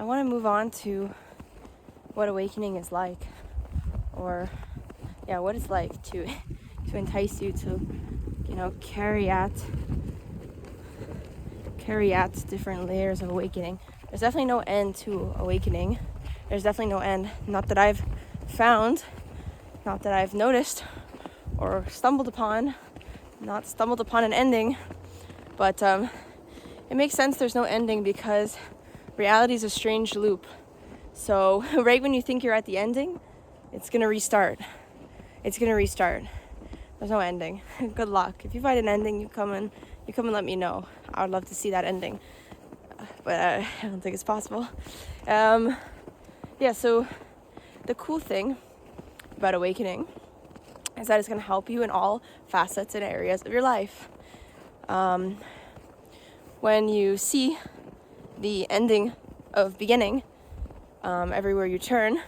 I want to move on to what awakening is like, or what it's like to entice you to, carry at different layers of awakening. There's definitely no end to awakening. There's definitely no end, not that I've found, not that I've noticed or stumbled upon an ending, but it makes sense there's no ending because reality is a strange loop. So right when you think you're at the ending, it's gonna restart. There's no ending. Good luck. If you find an ending, you come and let me know. I would love to see that ending, but I don't think it's possible. So the cool thing about awakening is that it's going to help you in all facets and areas of your life. When you see the ending of beginning everywhere you turn,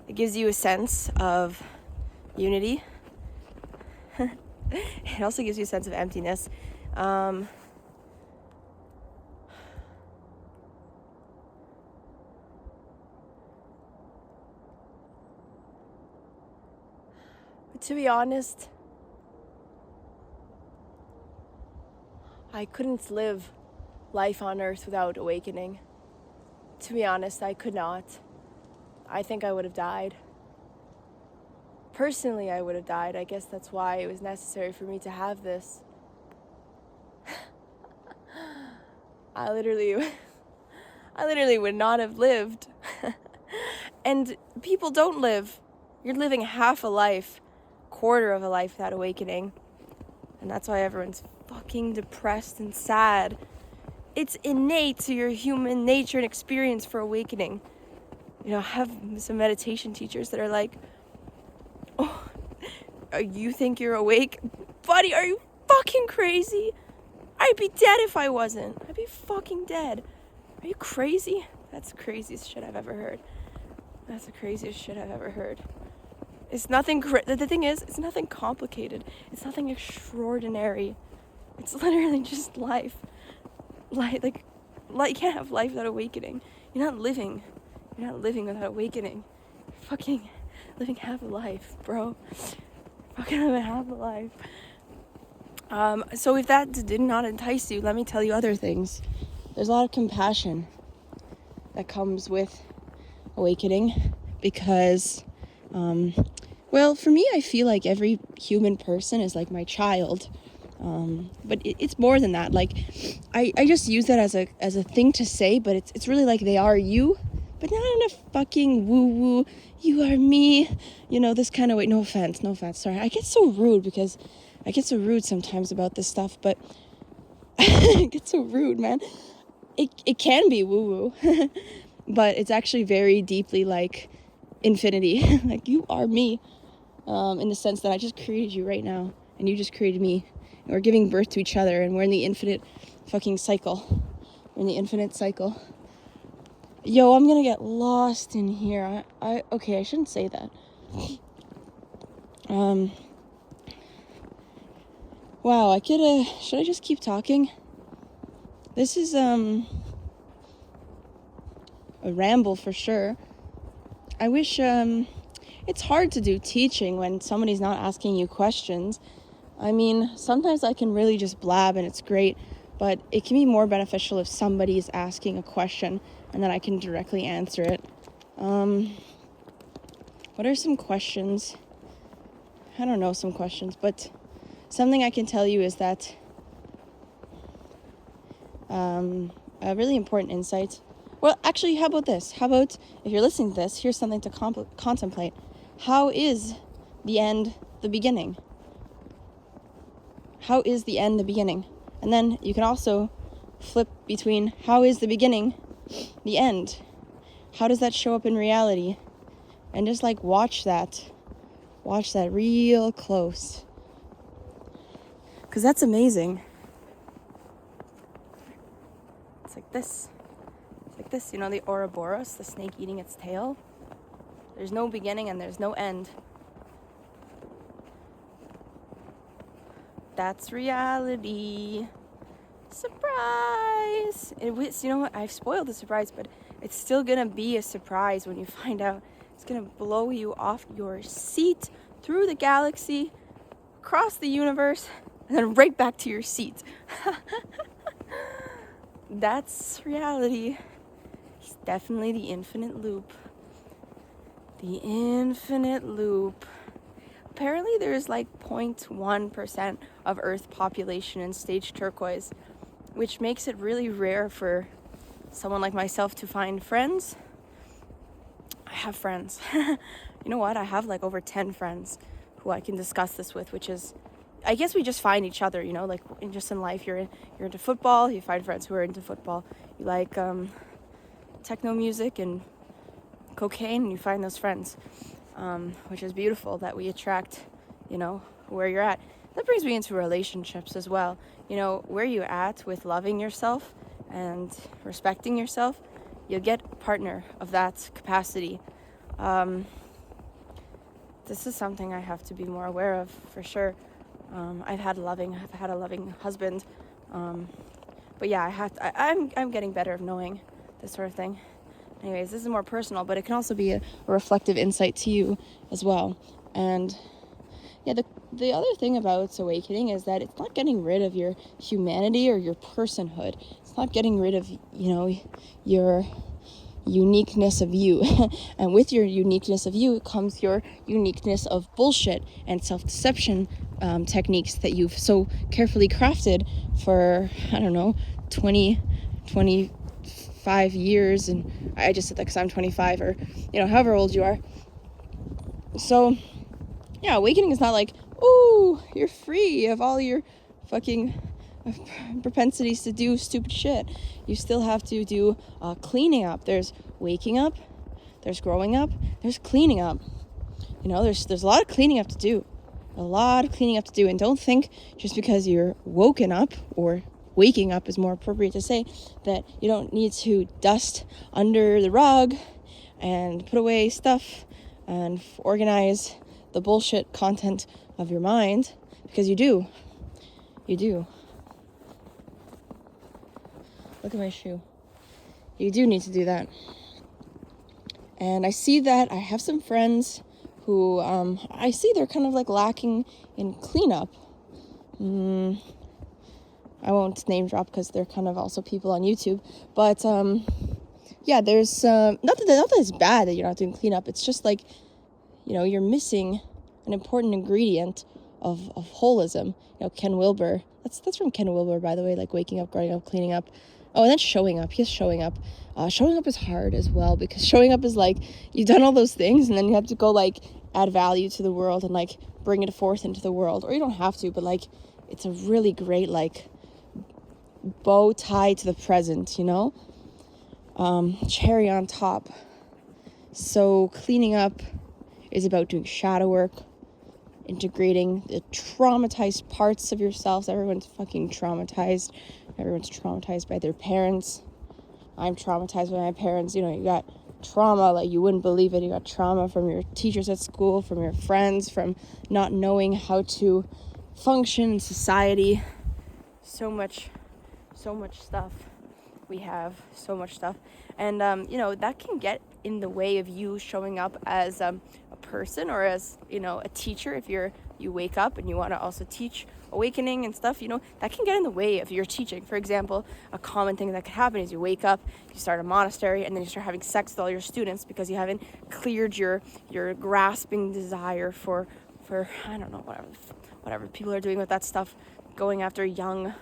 it gives you a sense of unity. It also gives you a sense of emptiness. But to be honest, I couldn't live life on earth without awakening. To be honest, I could not. I think I would have died. Personally, I would have died. I guess that's why it was necessary for me to have this. I literally would not have lived. And people don't live. You're living half a life, quarter of a life without awakening. And that's why everyone's fucking depressed and sad. It's innate to your human nature and experience for awakening. I have some meditation teachers that are like, oh, you think you're awake? Buddy, are you fucking crazy? I'd be dead if I wasn't. I'd be fucking dead. Are you crazy? That's the craziest shit I've ever heard. It's nothing, the thing is, it's nothing complicated. It's nothing extraordinary. It's literally just life. You can't have life without awakening. You're not living without awakening. You're fucking living half a life, bro. Fucking living half a life. So if that did not entice you, let me tell you other things. There's a lot of compassion that comes with awakening because, for me, I feel like every human person is like my child. But it's more than that. Like, I just use that as a thing to say, but it's really like they are you, but not in a fucking woo-woo, you are me, this kind of way. No offense, sorry. I get so rude sometimes about this stuff, but I get so rude, man. It can be woo-woo, but it's actually very deeply like infinity. Like, you are me, in the sense that I just created you right now, and you just created me. And we're giving birth to each other, and we're in the infinite fucking cycle. Yo, I'm gonna get lost in here. Okay, I shouldn't say that. Wow, should I just keep talking? This is, a ramble for sure. I wish, it's hard to do teaching when somebody's not asking you questions. I mean, sometimes I can really just blab and it's great, but it can be more beneficial if somebody is asking a question and then I can directly answer it. What are some questions? I don't know some questions, but something I can tell you is that a really important insight. Well, actually, how about this? How about, if you're listening to this, here's something to contemplate. How is the end the beginning? How is the end the beginning? And then you can also flip between how is the beginning the end? How does that show up in reality? And just like watch that real close, because that's amazing. It's like this, the Ouroboros, the snake eating its tail. There's no beginning and there's no end. That's reality. Surprise! surprise. It was, you know what, I've spoiled the surprise, but it's still gonna be a surprise when you find out. It's gonna blow you off your seat, through the galaxy, across the universe, and then right back to your seat. That's reality. It's definitely the infinite loop. The infinite loop. Apparently there's like 0.1% of Earth population in stage turquoise, which makes it really rare for someone like myself to find friends. I have friends. You know what? I have like over 10 friends who I can discuss this with, which is, I guess we just find each other, you know, like just in life, you're into football, you find friends who are into football. You like techno music and cocaine, and you find those friends, which is beautiful that we attract, you know, where you're at. That brings me into relationships as well. You know, where you at with loving yourself and respecting yourself, you'll get a partner of that capacity. This is something I have to be more aware of, for sure. I've had a loving husband, but yeah, I'm getting better of knowing this sort of thing. Anyways, this is more personal, but it can also be a reflective insight to you as well. And yeah, the other thing about awakening is that it's not getting rid of your humanity or your personhood. It's not getting rid of, you know, your uniqueness of you. And with your uniqueness of you comes your uniqueness of bullshit and self-deception techniques that you've so carefully crafted for, I don't know, 25 years. And I just said that because I'm 25, or, you know, however old you are. So yeah, awakening is not like, ooh, you're free of all your fucking propensities to do stupid shit. You still have to do cleaning up. There's waking up, there's growing up, there's cleaning up. You know, there's a lot of cleaning up to do. And don't think just because you're woken up, or waking up is more appropriate to say, that you don't need to dust under the rug and put away stuff and organize the bullshit content of your mind, because you do. Look at my shoe. You do need to do that. And I see that I have some friends who I see they're kind of like lacking in cleanup. I won't name drop because they're kind of also people on YouTube, but yeah, there's not that it's bad that you're not doing cleanup. It's just like, you know, you're missing an important ingredient of holism. You know, Ken Wilber. That's from Ken Wilber, by the way. Like waking up, growing up, cleaning up. Oh, and then showing up. Yes, showing up. Showing up is hard as well, because showing up is like, you've done all those things and then you have to go like add value to the world and like bring it forth into the world. Or you don't have to, but like it's a really great like bow tie to the present, you know? Cherry on top. So cleaning up is about doing shadow work, integrating the traumatized parts of yourselves. Everyone's fucking traumatized. Everyone's traumatized by their parents. I'm traumatized by my parents. You know, you got trauma like you wouldn't believe it. You got trauma from your teachers at school, from your friends, from not knowing how to function in society. So much stuff. We have so much stuff. And, you know, that can get in the way of you showing up as a person, or as, you know, a teacher. If you wake up and you want to also teach awakening and stuff, you know, that can get in the way of your teaching. For example, a common thing that could happen is you wake up, you start a monastery, and then you start having sex with all your students because you haven't cleared your grasping desire for I don't know, whatever people are doing with that stuff, going after young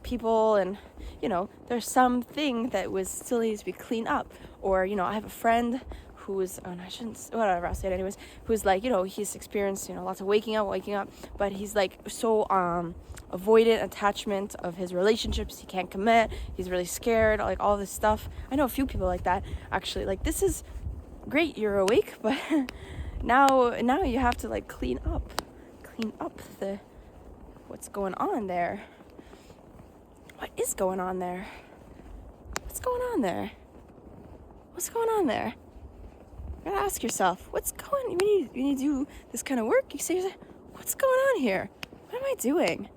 people. And, you know, there's something that still needs to be cleaned up. Or, you know, I have a friend who's, I'll say it anyways, who's like, you know, he's experienced, you know, lots of waking up, but he's like so avoidant attachment of his relationships. He can't commit. He's really scared, like all this stuff. I know a few people like that, actually. Like, this is great, you're awake, but now you have to like clean up the what's going on there. What is going on there? What's going on there? You gotta ask yourself, when you do this kind of work, you say to yourself, what's going on here? What am I doing?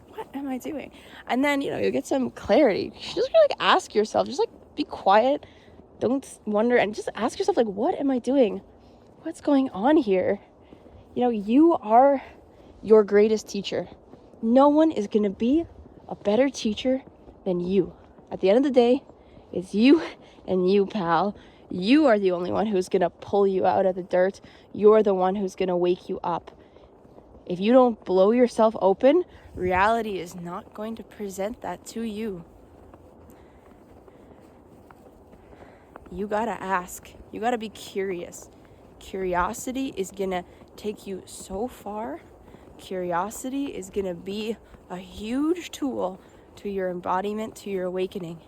What am I doing? And then, you'll get some clarity. You just ask yourself, just be quiet. Don't wonder, and just ask yourself, what am I doing? What's going on here? You are your greatest teacher. No one is going to be a better teacher than you. At the end of the day, it's you and you, pal. You are the only one who's going to pull you out of the dirt. You're the one who's going to wake you up. If you don't blow yourself open, reality is not going to present that to you. You gotta ask. You gotta be curious. Curiosity is gonna take you so far. Curiosity is gonna be a huge tool to your embodiment, to your awakening.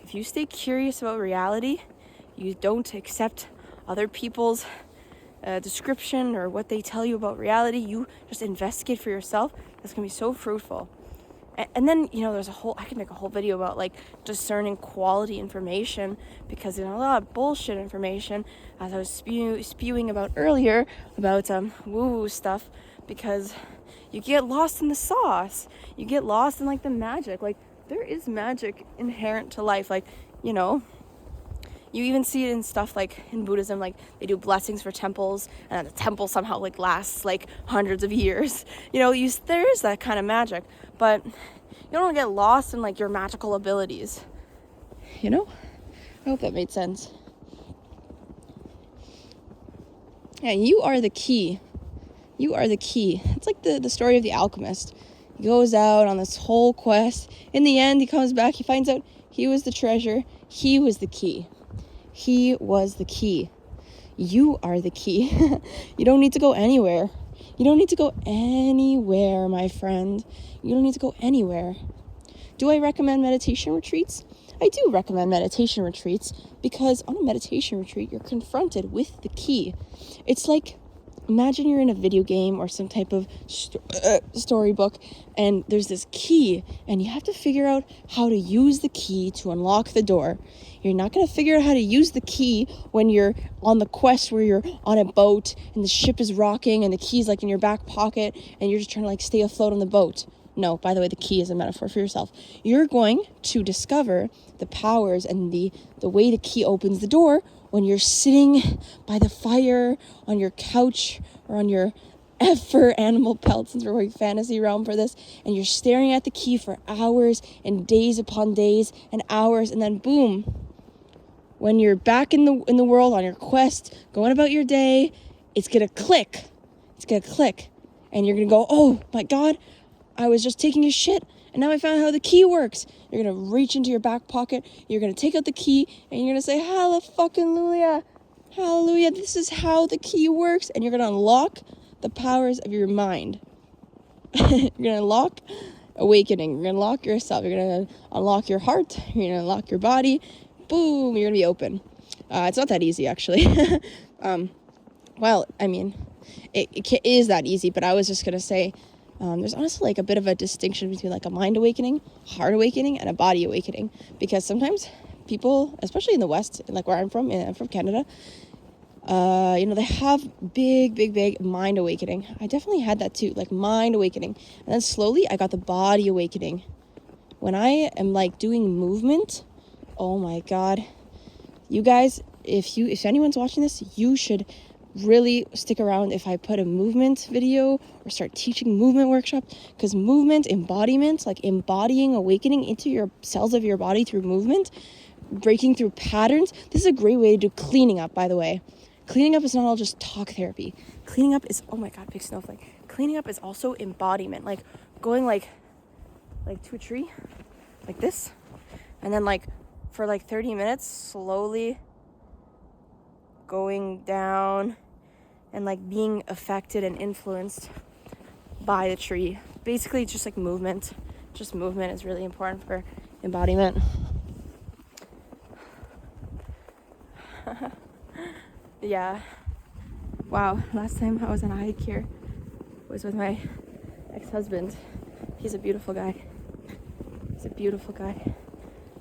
If you stay curious about reality, you don't accept other people's description or what they tell you about reality, you just investigate for yourself, that's gonna be so fruitful. And then, I could make a whole video about discerning quality information, because there's a lot of bullshit information, as I was spewing about earlier, about woo-woo stuff, because you get lost in the sauce. You get lost in the magic. There is magic inherent to life. You even see it in stuff in Buddhism, they do blessings for temples, and the temple somehow lasts hundreds of years. There is that kind of magic, but you don't get lost in your magical abilities. I hope that made sense. Yeah, you are the key. You are the key. It's the story of the alchemist. He goes out on this whole quest. In the end, he comes back. He finds out he was the treasure. He was the key. He was the key. You are the key. You don't need to go anywhere. You don't need to go anywhere, my friend. You don't need to go anywhere. Do I recommend meditation retreats? I do recommend meditation retreats, because on a meditation retreat, you're confronted with the key. It's imagine you're in a video game or some type of storybook, and there's this key, and you have to figure out how to use the key to unlock the door. You're not going to figure out how to use the key when you're on the quest where you're on a boat and the ship is rocking and the key's in your back pocket and you're just trying to stay afloat on the boat. No, by the way, the key is a metaphor for yourself. You're going to discover the powers and the way the key opens the door when you're sitting by the fire on your couch or on your fur animal pelt, since we're going fantasy realm for this, and you're staring at the key for hours and days upon days and hours, and then boom, when you're back in the world on your quest, going about your day, it's gonna click. It's gonna click, and you're gonna go, oh my God, I was just taking a shit, and now I found how the key works. You're gonna reach into your back pocket, you're gonna take out the key, and you're gonna say, hallelujah, hallelujah, this is how the key works, and you're gonna unlock the powers of your mind. You're gonna unlock awakening. You're gonna unlock yourself. You're gonna unlock your heart. You're gonna unlock your body. Boom, you're gonna be open. It's not that easy, actually. Well, I mean, it is that easy, but I was just gonna say, there's honestly a bit of a distinction between a mind awakening, heart awakening, and a body awakening, because sometimes people, especially in the West, where I'm from Canada, they have big mind awakening. I definitely had that too, mind awakening, and then slowly I got the body awakening. When I am doing movement, oh my God, you guys, if anyone's watching this, you should really stick around if I put a movement video or start teaching movement workshop, because movement, embodiment, embodying awakening into your cells of your body through movement, breaking through patterns. This is a great way to do cleaning up, by the way. Cleaning up is not all just talk therapy. Cleaning up is, oh my God, big snowflake. Cleaning up is also embodiment, going to a tree, like this, and then for 30 minutes, slowly going down and being affected and influenced by the tree. Basically, it's just movement. Just movement is really important for embodiment. Yeah. Wow. Last time I was on a hike here was with my ex-husband. He's a beautiful guy.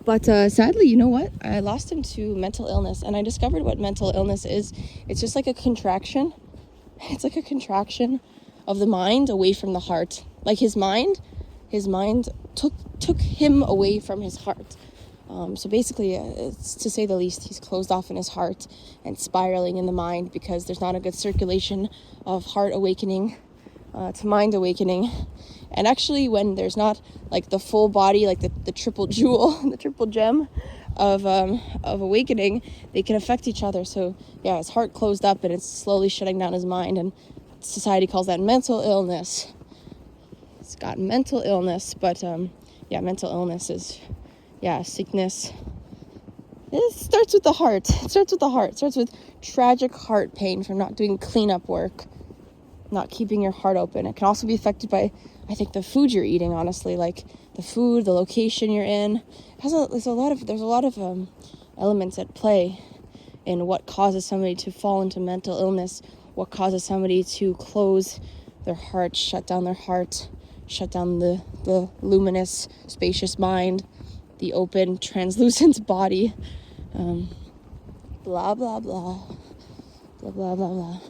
But sadly, you know what? I lost him to mental illness, and I discovered what mental illness is. It's just a contraction. It's a contraction of the mind away from the heart. His mind his mind took him away from his heart. So basically, it's, to say the least, he's closed off in his heart and spiraling in the mind because there's not a good circulation of heart awakening to mind awakening. And actually, when there's not like the full body, like the triple jewel, the triple gem of awakening, they can affect each other. So yeah, his heart closed up and it's slowly shutting down his mind, and society calls that mental illness. It's got mental illness, but yeah, mental illness is, yeah, sickness. It starts with the heart. It starts with tragic heart pain from not doing cleanup work, not keeping your heart open. It can also be affected by, I think, the food you're eating, honestly, like the food, the location you're in. There's a lot of elements at play in what causes somebody to fall into mental illness, what causes somebody to close their heart, shut down their heart, shut down the luminous, spacious mind, the open, translucent body. Blah, blah, blah. Blah, blah, blah, blah.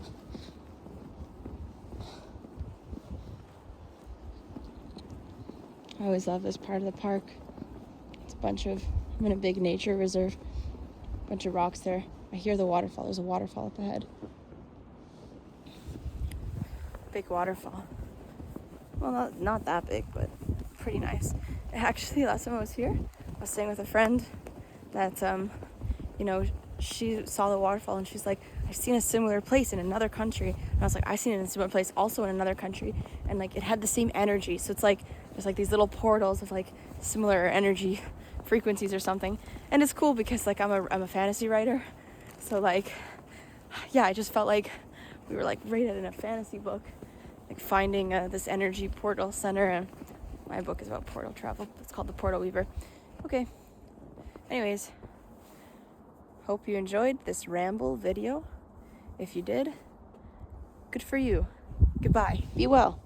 I always love this part of the park. It's I'm in a big nature reserve. Bunch of rocks there. I hear the waterfall. There's a waterfall up ahead. Big waterfall. Well, not that big, but pretty nice. Actually, last time I was here, I was staying with a friend that, she saw the waterfall and she's like, I've seen a similar place in another country. And I was like, I've seen it in a similar place also in another country. And like, it had the same energy. So it's like, there's like these little portals of like similar energy frequencies or something. And it's cool because like I'm a fantasy writer. So like, yeah, I just felt like we were like right in a fantasy book, like finding this energy portal center. And my book is about portal travel. It's called The Portal Weaver. Okay. Anyways, hope you enjoyed this ramble video. If you did, good for you. Goodbye. Be well.